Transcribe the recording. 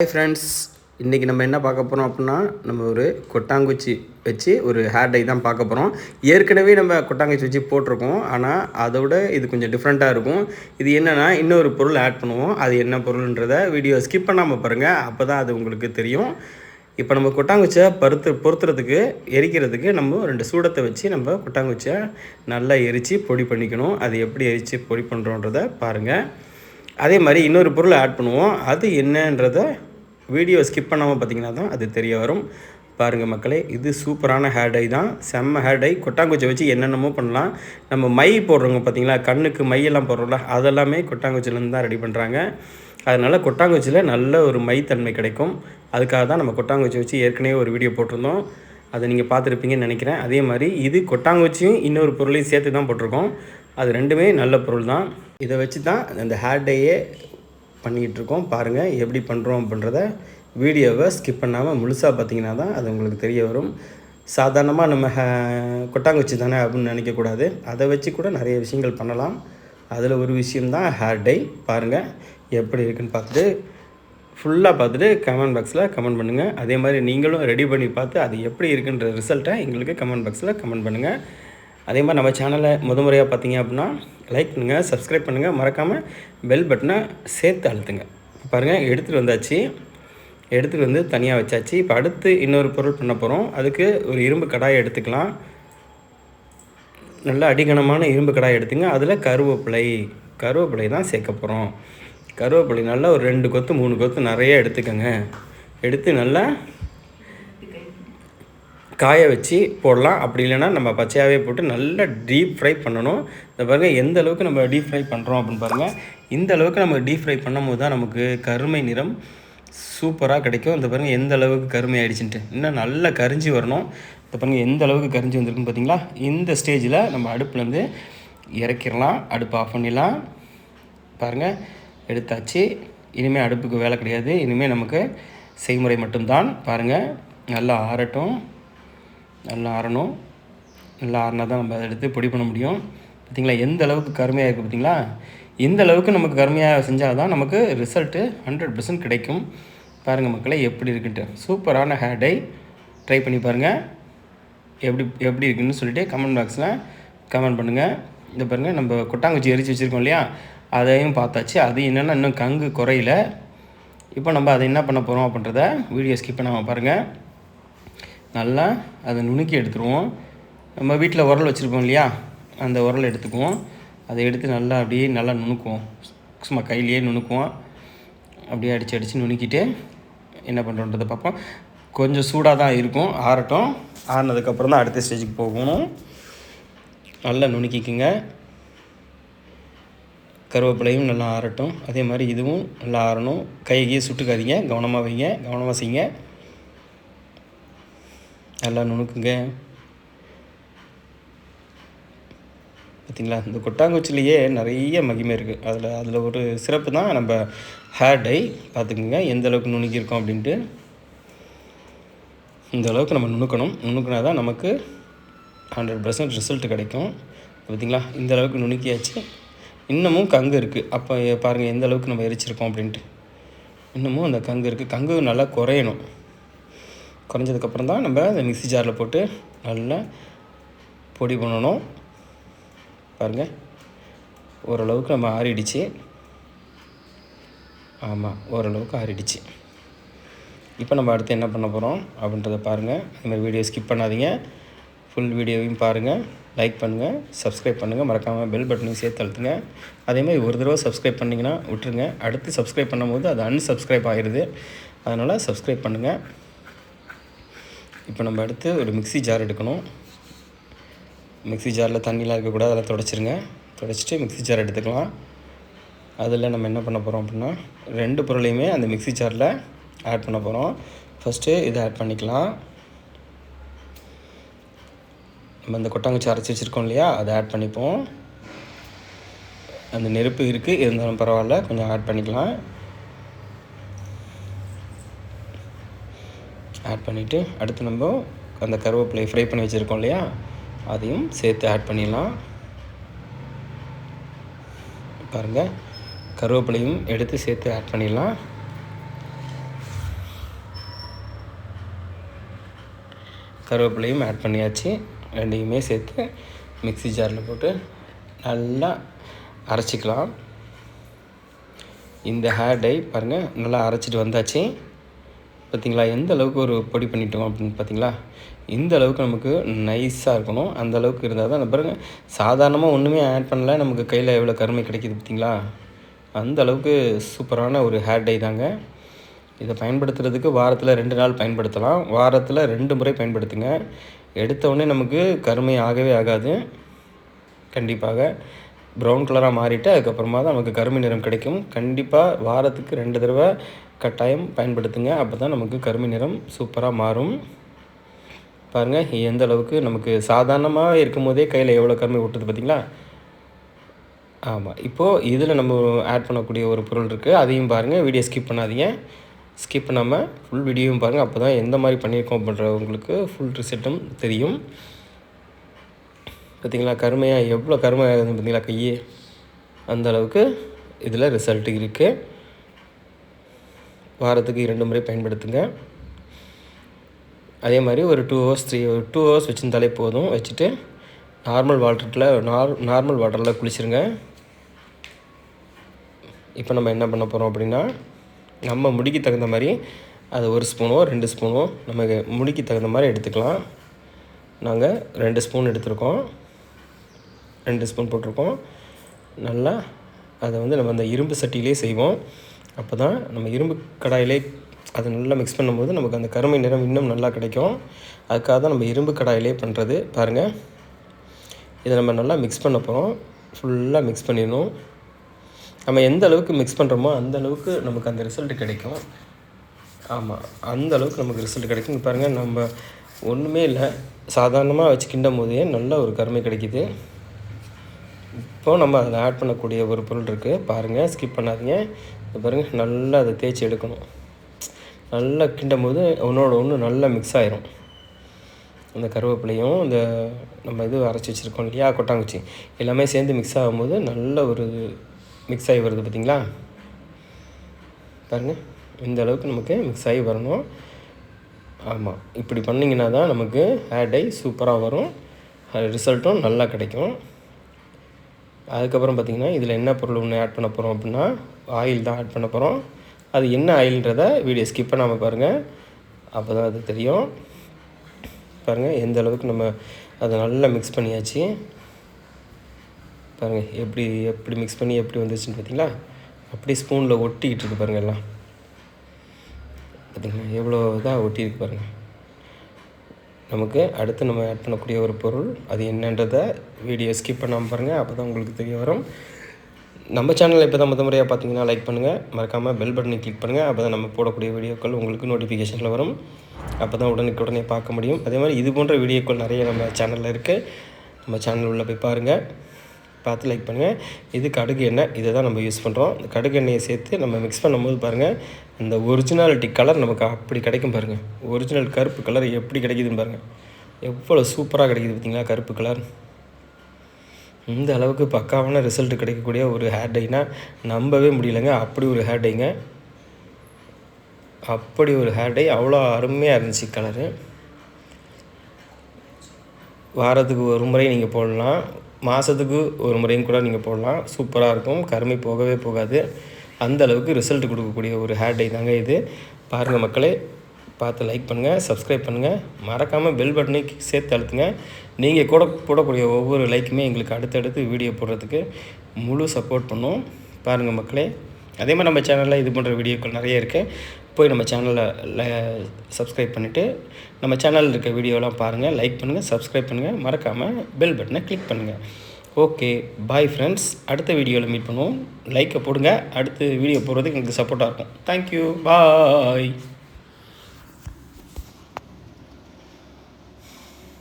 Hi friends, இன்றைக்கி நம்ம என்ன பார்க்க போகிறோம் அப்படின்னா, நம்ம ஒரு கொட்டாங்குச்சி வச்சு ஒரு ஹேர் டை தான் பார்க்க போகிறோம். ஏற்கனவே நம்ம கொட்டாங்குச்சி வச்சு போட்டிருக்கோம். ஆனால் அதோட இது கொஞ்சம் டிஃப்ரெண்ட்டாக இருக்கும். இது என்னென்னா, இன்னொரு பொருள் ஆட் பண்ணுவோம். அது என்ன பொருள்ன்றதை வீடியோ ஸ்கிப் பண்ணாமல் பாருங்கள். அப்போ தான் அது உங்களுக்கு தெரியும். இப்போ நம்ம கொட்டாங்குச்சியை பொறுத்துறதுக்கு எரிக்கிறதுக்கு நம்ம 2 சூடத்தை வச்சு நம்ம கொட்டாங்குச்சியை நல்லா எரித்து பொடி பண்ணிக்கணும். அது எப்படி எரித்து பொடி பண்ணுறோன்றதை பாருங்கள். அதே மாதிரி இன்னொரு பொருள் ஆட் பண்ணுவோம். அது என்னன்றதை வீடியோ ஸ்கிப் பண்ணாமல் பார்த்தீங்கன்னா தான் அது தெரிய வரும். பாருங்கள் மக்களே, இது சூப்பரான ஹேர் டை தான். செம்ம ஹேர் டை. கொட்டாங்குச்சி வச்சு என்னென்னமோ பண்ணலாம். நம்ம மை போடுறோங்க பார்த்தீங்களா, கண்ணுக்கு மையெல்லாம் போடுறோம்ல, அதெல்லாமே கொட்டாங்குச்சிலேருந்து தான் ரெடி பண்ணுறாங்க. அதனால் கொட்டாங்குச்சியில் நல்ல ஒரு மைத்தன்மை கிடைக்கும். அதுக்காக தான் நம்ம கொட்டாங்குச்சி வச்சு ஏற்கனவே ஒரு வீடியோ போட்டிருந்தோம். அதை நீங்கள் பார்த்துருப்பீங்கன்னு நினைக்கிறேன். அதே மாதிரி இது கொட்டாங்குச்சியும் இன்னொரு பொருளையும் சேர்த்து தான் போட்டிருக்கோம். அது ரெண்டுமே நல்ல பொருள் தான். இதை வச்சு தான் அந்த ஹேர் டையே பண்ணிகிட்ருக்கோம். பாருங்கள் எப்படி பண்ணுறோம் அப்படின்றத வீடியோவை ஸ்கிப் பண்ணாமல் முழுசாக பார்த்தீங்கன்னா தான் அது உங்களுக்கு தெரிய வரும். சாதாரணமாக நம்ம கொட்டாங்குச்சி தானே அப்படின்னு நினைக்கக்கூடாது. அதை வச்சு கூட நிறைய விஷயங்கள் பண்ணலாம். அதில் ஒரு விஷயம்தான் ஹேர் டை. பாருங்கள் எப்படி இருக்குன்னு பார்த்துட்டு ஃபுல்லாக பார்த்துட்டு கமெண்ட் பாக்ஸில் கமெண்ட் பண்ணுங்கள். அதே மாதிரி நீங்களும் ரெடி பண்ணி பார்த்து அது எப்படி இருக்குன்ற ரிசல்ட்டை எங்களுக்கு கமெண்ட் பாக்ஸில் கமெண்ட் பண்ணுங்கள். அதே மாதிரி நம்ம சேனலை முறையாக பார்த்தீங்க அப்படின்னா லைக் பண்ணுங்கள், சப்ஸ்கிரைப் பண்ணுங்கள், மறக்காமல் பெல் பட்டனை சேர்த்து அழுத்துங்க. பாருங்கள், எடுத்துகிட்டு வந்தாச்சு. எடுத்துகிட்டு வந்து தனியாக வச்சாச்சு. இப்போ அடுத்து இன்னொரு பொருள் பண்ண போகிறோம். அதுக்கு ஒரு இரும்பு கடாயை எடுத்துக்கலாம். நல்லா அடிகனமான இரும்பு கடாயை எடுத்துங்க. அதில் கருவேப்பிலை தான் சேர்க்க போகிறோம். கருவேப்பிலை நல்லா ஒரு 2 கொத்து 3 கொத்து நிறைய எடுத்துக்கோங்க. எடுத்து நல்லா காய வச்சு போடலாம். அப்படி இல்லைன்னா நம்ம பச்சையாகவே போட்டு நல்லா டீப் ஃப்ரை பண்ணணும். இந்த பாருங்கள் எந்த அளவுக்கு நம்ம டீப் ஃப்ரை பண்ணுறோம் அப்படின்னு பாருங்கள். இந்த அளவுக்கு நம்ம டீப் ஃப்ரை பண்ணும்போது தான் நமக்கு கருமை நிறம் சூப்பராக கிடைக்கும். இந்த பாருங்கள் எந்த அளவுக்கு கருமை ஆகிடுச்சுன்ட்டு. இன்னும் நல்லா கரிஞ்சி வரணும். இந்த பாருங்கள் எந்த அளவுக்கு கரிஞ்சி வந்திருக்குன்னு பார்த்தீங்களா. இந்த ஸ்டேஜில் நம்ம அடுப்புலேருந்து இறக்கிடலாம். அடுப்பு ஆஃப் பண்ணிடலாம். பாருங்கள் எடுத்தாச்சு. இனிமேல் அடுப்புக்கு வேலை கிடையாது. இனிமேல் நமக்கு செய்முறை மட்டும்தான். பாருங்கள் நல்லா ஆறட்டும். நல்லா ஆறணும். நல்லா ஆறினா தான் நம்ம அதை எடுத்து பொடி பண்ண முடியும். பார்த்திங்களா எந்த அளவுக்கு கருமையாக இருக்குது பார்த்திங்களா. இந்த அளவுக்கு நமக்கு கருமையாக செஞ்சால் தான் நமக்கு ரிசல்ட்டு 100% கிடைக்கும். பாருங்கள் மக்களே எப்படி இருக்குன்ட்டு. சூப்பரான ஹேர் டை. ட்ரை பண்ணி பாருங்கள். எப்படி இருக்குன்னு சொல்லிட்டு கமெண்ட் பாக்ஸில் கமெண்ட் பண்ணுங்கள். இந்த பாருங்கள் நம்ம கொட்டாங்குச்சி எரித்து வச்சுருக்கோம் இல்லையா, அதையும் பார்த்தாச்சு. அது என்னென்னா இன்னும் கங்கு குறையில. இப்போ நம்ம அதை என்ன பண்ண போகிறோம் அப்படின்றத வீடியோ ஸ்கிப் பண்ணாமல் பாருங்கள். நல்லா அதை நுணுக்கி எடுத்துருவோம். நம்ம வீட்டில் உரல் வச்சுருப்போம் இல்லையா, அந்த உரல் எடுத்துக்குவோம். அதை எடுத்து நல்லா அப்படியே நல்லா நுணுக்குவோம். சும்மா கையிலேயே நுணுக்குவோம். அப்படியே அடித்து நுணுக்கிட்டு என்ன பண்ணுறோன்றதை பார்ப்போம். கொஞ்சம் சூடாக தான் இருக்கும். ஆறட்டும். ஆறினதுக்கப்புறம் தான் அடுத்த ஸ்டேஜுக்கு போகணும். நல்லா நுணுக்கிக்குங்க. கருவேப்பிலையும் நல்லா ஆறட்டும். அதே மாதிரி இதுவும் நல்லா ஆறணும். கையை சுட்டுக்காதீங்க. கவனமாக வைங்க, கவனமாக செய்யுங்க. நல்லா நுணுக்குங்க. பார்த்திங்களா, இந்த கொட்டாங்குச்சிலேயே நிறைய மகிமை இருக்குது. அதில் ஒரு சிறப்பு தான் நம்ம ஹேர் டை. பார்த்துக்குங்க எந்த அளவுக்கு நுணுக்கியிருக்கோம் அப்படின்ட்டு. இந்த அளவுக்கு நம்ம நுணுக்கினா தான் நமக்கு 100% ரிசல்ட் கிடைக்கும். பார்த்திங்களா இந்த அளவுக்கு நுணுக்கியாச்சு. இன்னமும் கங்கு இருக்குது. அப்போ பாருங்கள் எந்த அளவுக்கு நம்ம எரிச்சிருக்கோம் அப்படின்ட்டு. இன்னமும் அந்த கங்கு இருக்குது. கங்கு நல்லா குறையணும். குறைஞ்சதுக்கப்புறம் தான் நம்ம அந்த மிக்ஸி ஜாரில் போட்டு நல்லா பொடி பண்ணணும். பாருங்கள் ஓரளவுக்கு நம்ம ஆறிடுச்சு. ஆமாம், ஓரளவுக்கு ஆறிடுச்சு. இப்போ நம்ம அடுத்து என்ன பண்ண போகிறோம் அப்படின்றத பாருங்கள். அதுமாதிரி வீடியோ ஸ்கிப் பண்ணாதீங்க. ஃபுல் வீடியோவையும் பாருங்கள். லைக் பண்ணுங்கள், சப்ஸ்கிரைப் பண்ணுங்கள், மறக்காமல் பெல் பட்டனையும் சேர்த்து அழுத்துங்க. அதேமாதிரி ஒரு தடவை சப்ஸ்கிரைப் பண்ணிங்கன்னா விட்டுருங்க. அடுத்து சப்ஸ்கிரைப் பண்ணும்போது அது அன்சப்ஸ்கிரைப் ஆகிடுது. அதனால் சப்ஸ்கிரைப் பண்ணுங்கள். இப்போ நம்ம அடுத்து ஒரு மிக்ஸி ஜார் எடுக்கணும். மிக்ஸி ஜாரில் தண்ணிலாம் இருக்கக்கூடாது, அதெல்லாம் தொடச்சிட்டு மிக்ஸி ஜார் எடுத்துக்கலாம். அதில் நம்ம என்ன பண்ண போகிறோம் அப்படின்னா 2 பொருளையுமே அந்த மிக்ஸி ஜாரில் ஆட் பண்ண போகிறோம். ஃபஸ்ட்டு இதை ஆட் பண்ணிக்கலாம். நம்ம இந்த கொட்டாங்குச்சி அரைச்சி வச்சுருக்கோம் இல்லையா, அதை ஆட் பண்ணிப்போம். அந்த நெருப்பு இருக்குது இருந்தாலும் பரவாயில்ல, கொஞ்சம் ஆட் பண்ணிக்கலாம். ஆட் பண்ணிவிட்டு அடுத்து நம்ம அந்த கருவேப்பிலை ஃப்ரை பண்ணி வச்சுருக்கோம் இல்லையா, அதையும் சேர்த்து ஆட் பண்ணிடலாம். பாருங்கள் கருவேப்பிலையும் எடுத்து சேர்த்து ஆட் பண்ணிடலாம். கருவேப்பிலையும் ஆட் பண்ணியாச்சு. ரெண்டையுமே சேர்த்து மிக்ஸி ஜாரில் போட்டு நல்லா அரைச்சிக்கலாம். இந்த ஹேர் டை பாருங்கள் நல்லா அரைச்சிட்டு வந்தாச்சு. பார்த்திங்களா எந்த அளவுக்கு ஒரு பொடி பண்ணிட்டோம் அப்படின்னு பார்த்திங்களா, இந்த அளவுக்கு நமக்கு நைஸாக இருக்கணும். அந்த அளவுக்கு இருந்தால் தான் பாருங்கள், சாதாரணமாக ஒன்றுமே ஆட் பண்ணல, நமக்கு கையில் எவ்வளோ கருமை கிடைக்கிது பார்த்திங்களா. அந்த அளவுக்கு சூப்பரான ஒரு ஹேர் டை தாங்க. இதை பயன்படுத்துறதுக்கு வாரத்தில் 2 நாள் பயன்படுத்தலாம். வாரத்தில் 2 முறை பயன்படுத்துங்க. எடுத்தவுடனே நமக்கு கருமை ஆகவே ஆகாது. கண்டிப்பாக ப்ரௌன் கலராக மாறிட்டு அதுக்கப்புறமா தான் நமக்கு கருமை நிறம் கிடைக்கும். கண்டிப்பாக வாரத்துக்கு 2 தடவை கட்டாயம் பயன்படுத்துங்க. அப்போ தான் நமக்கு கருமை நிறம் சூப்பராக மாறும். பாருங்கள் எந்த அளவுக்கு நமக்கு சாதாரணமாக இருக்கும் போதே கையில் எவ்வளோ கருமை ஒட்டுது பார்த்திங்களா. ஆமாம், இப்போது இதில் நம்ம ஆட் பண்ணக்கூடிய ஒரு பொருள் இருக்குது, அதையும் பாருங்கள். வீடியோ ஸ்கிப் பண்ணாதீங்க. ஸ்கிப் பண்ணாமல் ஃபுல் வீடியோவும் பாருங்கள். அப்போ தான் எந்த மாதிரி பண்ணியிருக்கோம் அப்படின்ற உங்களுக்கு ஃபுல் ரிசல்ட்டும் தெரியும். பார்த்திங்களா கருமையாக எவ்வளோ கருமையாக ஆகுதுன்னு பார்த்திங்களா கையே. அந்த அளவுக்கு இதில் ரிசல்ட் இருக்குது. வாரத்துக்கு 2 முறை பயன்படுத்துங்க. அதே மாதிரி ஒரு 2 ஹவர்ஸ் வச்சுருந்தாலே போதும். வச்சுட்டு நார்மல் வாட்டரில் குளிச்சிருங்க. இப்போ நம்ம என்ன பண்ண போகிறோம் அப்படின்னா, நம்ம முடிக்கு தகுந்த மாதிரி அது 1 ஸ்பூனோ 2 ஸ்பூனோ நமக்கு முடிக்கு தகுந்த மாதிரி எடுத்துக்கலாம். நாங்கள் 2 ஸ்பூன் எடுத்துருக்கோம். 2 ஸ்பூன் போட்டிருக்கோம். நல்லா அதை நம்ம அந்த இரும்பு சட்டியிலே செய்வோம். அப்போ தான் நம்ம இரும்பு கடாயிலே அதை நல்லா மிக்ஸ் பண்ணும்போது நமக்கு அந்த கருமை நிறம் இன்னும் நல்லா கிடைக்கும். அதுக்காக தான் நம்ம இரும்பு கடாயிலே பண்ணுறது. பாருங்கள், இதை நம்ம நல்லா மிக்ஸ் பண்ண போகிறோம். ஃபுல்லாக மிக்ஸ் பண்ணிடணும். நம்ம எந்த அளவுக்கு மிக்ஸ் பண்ணுறோமோ அந்த அளவுக்கு நமக்கு அந்த ரிசல்ட் கிடைக்கும். ஆமாம், அந்த அளவுக்கு நமக்கு ரிசல்ட் கிடைக்கும். பாருங்கள், நம்ம ஒன்றுமே இல்லை, சாதாரணமாக வச்சு கிண்டும் போதே நல்ல ஒரு கருமை கிடைக்கிது. இப்போது நம்ம அதில் ஆட் பண்ணக்கூடிய ஒரு பொருள் இருக்குது பாருங்கள், ஸ்கிப் பண்ணாதீங்க. பாருங்கள், நல்லா அதை தேய்ச்சி எடுக்கணும். நல்லா கிண்டும் போது ஒன்றோட ஒன்று நல்லா மிக்ஸ் ஆகிரும். அந்த கருவேப்பிலையும் இந்த நம்ம அரைச்சி வச்சுருக்கோம் இல்லையா கொட்டாங்குச்சி, எல்லாமே சேர்ந்து மிக்ஸ் ஆகும்போது நல்ல ஒரு மிக்ஸ் ஆகி வருது பார்த்திங்களா. பாருங்கள், இந்த அளவுக்கு நமக்கு மிக்ஸ் ஆகி வரணும். ஆமாம், இப்படி பண்ணிங்கன்னா தான் நமக்கு ஹேர் டை சூப்பராக வரும், ரிசல்ட்டும் நல்லா கிடைக்கும். அதுக்கப்புறம் பார்த்திங்கன்னா இதில் என்ன பொருள் ஒன்று ஆட் பண்ண போகிறோம் அப்படின்னா, ஆயில் தான் ஆட் பண்ண போகிறோம். அது என்ன ஆயில்ன்றதை வீடியோ ஸ்கிப் பண்ணாமல் பாருங்கள், அப்போ தான் அது தெரியும். பாருங்கள் எந்த அளவுக்கு நம்ம அதை நல்லா மிக்ஸ் பண்ணியாச்சு. பாருங்கள் எப்படி மிக்ஸ் பண்ணி எப்படி வந்துச்சுன்னு பார்த்திங்களா. அப்படி ஸ்பூனில் ஒட்டிக்கிட்டு இருக்குது பாருங்கள். எல்லாம் பார்த்திங்களா எவ்வளோ இதாக ஒட்டியிருக்கு பாருங்கள். நமக்கு அடுத்து நம்ம ஆட் பண்ணக்கூடிய ஒரு பொருள் அது என்னன்றதை வீடியோ ஸ்கிப் பண்ணாமல் பாருங்கள், அப்போ தான் உங்களுக்கு தெரிய வரும். நம்ம சேனலில் இப்போ தான் முறையாக பார்த்தீங்கன்னா லைக் பண்ணுங்கள், மறக்காமல் பெல் பட்டனை கிளிக் பண்ணுங்கள். அப்போ தான் நம்ம போடக்கூடிய வீடியோக்கள் உங்களுக்கு நோட்டிஃபிகேஷனில் வரும். அப்போ தான் உடனே பார்க்க முடியும். அதே மாதிரி இது போன்ற வீடியோக்கள் நிறைய நம்ம சேனலில் இருக்குது. நம்ம சேனல் உள்ளே போய் பாருங்கள், பார்த்து லைக் பண்ணுங்கள். இது கடுகு எண்ணெய், இதை தான் நம்ம யூஸ் பண்ணுறோம். இந்த கடுகு எண்ணெயை சேர்த்து நம்ம மிக்ஸ் பண்ணும்போது பாருங்கள், அந்த ஒரிஜினாலிட்டி கலர் நமக்கு அப்படி கிடைக்கும் பாருங்கள். ஒரிஜினல் கருப்பு கலர் எப்படி கிடைக்குதுன்னு பாருங்கள், எவ்வளோ சூப்பராக கிடைக்குது பார்த்திங்களா கருப்பு கலர். இந்த அளவுக்கு பக்காவான ரிசல்ட் கிடைக்கக்கூடிய ஒரு ஹேர் டைனா நம்பவே முடியலைங்க. அப்படி ஒரு ஹேர் டைங்க, அப்படி ஒரு ஹேர் டை, அவ்வளோ அருமையாக இருந்துச்சு கலரு. வாரத்துக்கு 1 முறை நீங்கள் போடலாம், மாதத்துக்கு 1 முறையும் கூட நீங்கள் போடலாம். சூப்பராக இருக்கும், கருமை போகவே போகாது. அந்த அளவுக்கு ரிசல்ட் கொடுக்கக்கூடிய ஒரு ஹேர் டை தாங்க இது. பாருங்கள் மக்களே, பார்த்து லைக் பண்ணுங்கள், சப்ஸ்கிரைப் பண்ணுங்கள், மறக்காமல் பெல் பட்டனை சேர்த்து அழுத்துங்க. நீங்கள் போடக்கூடிய ஒவ்வொரு லைக்குமே எங்களுக்கு அடுத்தடுத்து வீடியோ போடுறதுக்கு முழு சப்போர்ட் பண்ணும். பாருங்கள் மக்களே, அதே மாதிரி நம்ம சேனலில் இது போன்ற வீடியோக்கள் நிறைய இருக்குது. போய் நம்ம சேனலில் சப்ஸ்கிரைப் பண்ணிவிட்டு நம்ம சேனலில் இருக்க வீடியோலாம் பாருங்கள், லைக் பண்ணுங்கள், சப்ஸ்கிரைப் பண்ணுங்கள், மறக்காமல் பெல் பட்டனை கிளிக் பண்ணுங்கள். Okay, bye friends. அடுத்த வீடியோவில் மீட் பண்ணுவோம். லைக்கை போடுங்க, அடுத்த வீடியோ போடுறதுக்கு எனக்கு சப்போர்ட்டாக இருக்கும். தேங்க்யூ, பாய்.